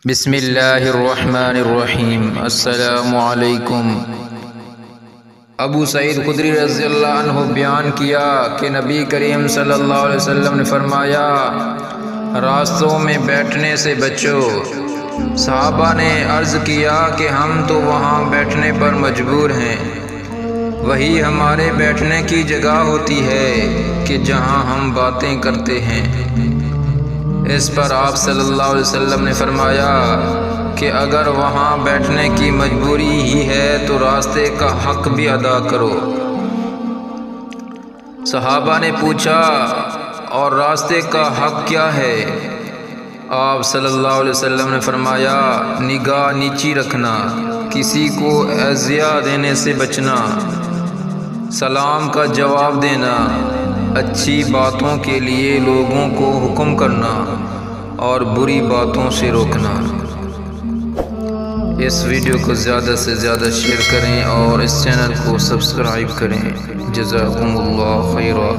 بسم اللہ الرحمن الرحیم۔ السلام علیکم۔ ابو سعید خدری رضی اللہ عنہ بیان کیا کہ نبی کریم صلی اللہ علیہ وسلم نے فرمایا، راستوں میں بیٹھنے سے بچو۔ صحابہ نے عرض کیا کہ ہم تو وہاں بیٹھنے پر مجبور ہیں، وہی ہمارے بیٹھنے کی جگہ ہوتی ہے کہ جہاں ہم باتیں کرتے ہیں۔ اس پر آپ صلی اللہ علیہ وسلم نے فرمایا کہ اگر وہاں بیٹھنے کی مجبوری ہی ہے تو راستے کا حق بھی ادا کرو۔ صحابہ نے پوچھا، اور راستے کا حق کیا ہے؟ آپ صلی اللہ علیہ وسلم نے فرمایا، نگاہ نیچی رکھنا، کسی کو اذیت دینے سے بچنا، سلام کا جواب دینا، اچھی باتوں کے لیے لوگوں کو حکم کرنا اور بری باتوں سے روکنا۔ اس ویڈیو کو زیادہ سے زیادہ شیئر کریں اور اس چینل کو سبسکرائب کریں۔ جزاکم اللہ خیرا۔